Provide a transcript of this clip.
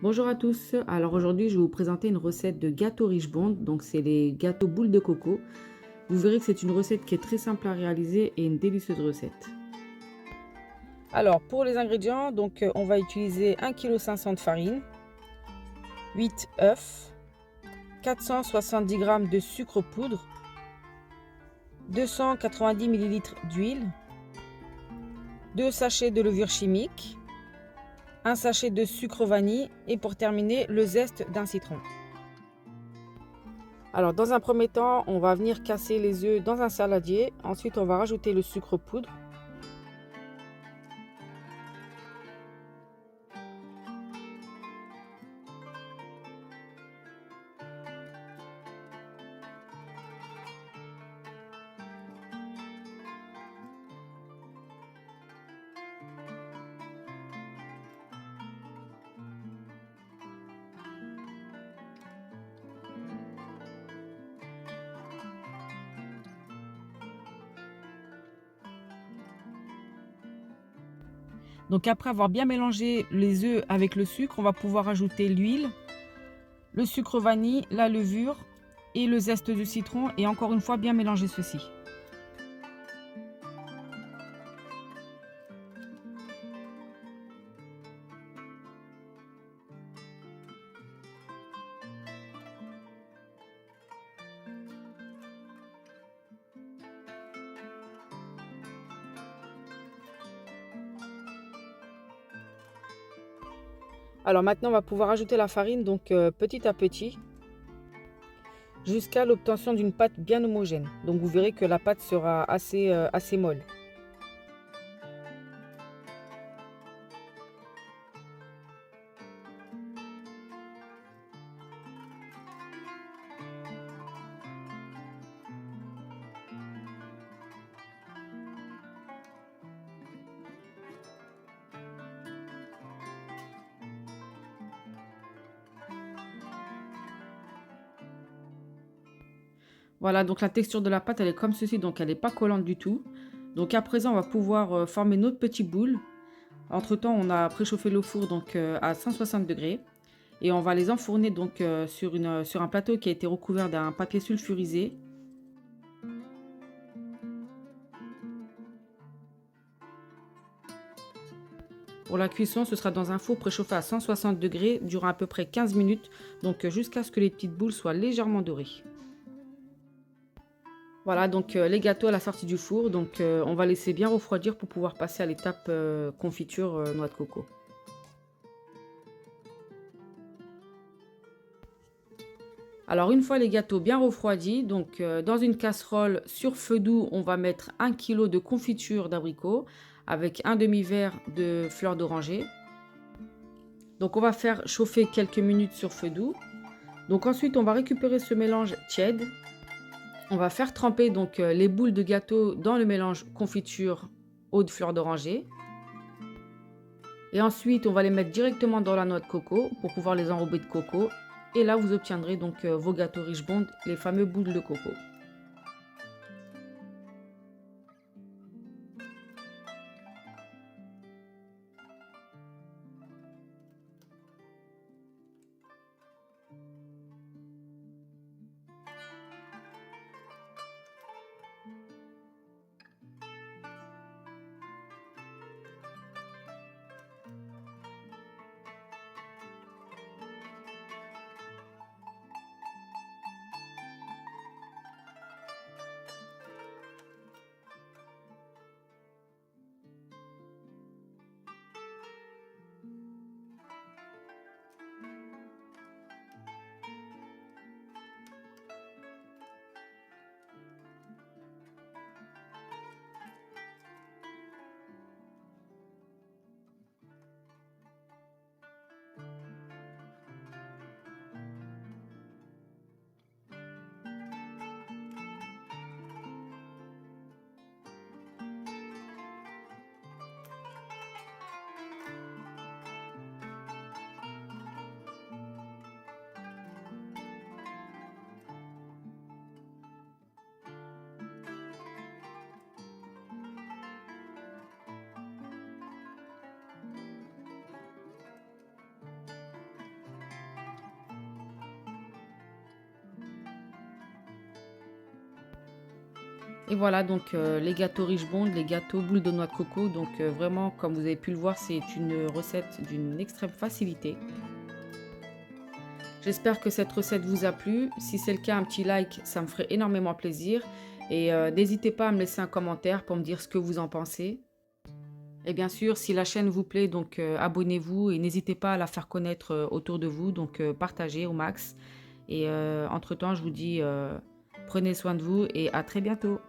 Bonjour à tous. Alors aujourd'hui, je vais vous présenter une recette de gâteau riche bond. Donc c'est les gâteaux boules de coco. Vous verrez que c'est une recette qui est très simple à réaliser et une délicieuse recette. Alors pour les ingrédients, on va utiliser 1,5 kg de farine, 8 œufs, 470 g de sucre poudre, 290 ml d'huile, 2 sachets de levure chimique, un sachet de sucre vanille et pour terminer le zeste d'un citron. Alors dans un premier temps, on va venir casser les œufs dans un saladier. Ensuite, on va rajouter le sucre poudre. Donc après avoir bien mélangé les œufs avec le sucre, on va pouvoir ajouter l'huile, le sucre vanille, la levure et le zeste de citron et encore une fois bien mélanger ceci. Alors maintenant, on va pouvoir ajouter la farine petit à petit jusqu'à l'obtention d'une pâte bien homogène. Donc vous verrez que la pâte sera assez molle. Voilà, donc la texture de la pâte, elle est comme ceci, donc elle n'est pas collante du tout. Donc à présent, on va pouvoir former notre petit boule. Entre-temps, on a préchauffé le four à 160 degrés et on va les enfourner sur un plateau qui a été recouvert d'un papier sulfurisé. Pour la cuisson, ce sera dans un four préchauffé à 160 degrés durant à peu près 15 minutes, jusqu'à ce que les petites boules soient légèrement dorées. Voilà, les gâteaux à la sortie du four, on va laisser bien refroidir pour pouvoir passer à l'étape confiture noix de coco. Alors une fois les gâteaux bien refroidis, dans une casserole sur feu doux, on va mettre 1 kg de confiture d'abricot avec un demi-verre de fleur d'oranger. Donc on va faire chauffer quelques minutes sur feu doux. Donc ensuite on va récupérer ce mélange tiède. On va faire tremper les boules de gâteau dans le mélange confiture eau de fleur d'oranger. Et ensuite on va les mettre directement dans la noix de coco pour pouvoir les enrober de coco. Et là, vous obtiendrez vos gâteaux riche bond, les fameux boules de coco. Et voilà donc les gâteaux riches bondes, les gâteaux boules de noix de coco. Donc vraiment, comme vous avez pu le voir, c'est une recette d'une extrême facilité. J'espère que cette recette vous a plu. Si c'est le cas, un petit like, ça me ferait énormément plaisir. Et n'hésitez pas à me laisser un commentaire pour me dire ce que vous en pensez. Et bien sûr, si la chaîne vous plaît, donc abonnez-vous et n'hésitez pas à la faire connaître autour de vous, donc partagez au max. Et entre-temps, je vous dis, prenez soin de vous et à très bientôt.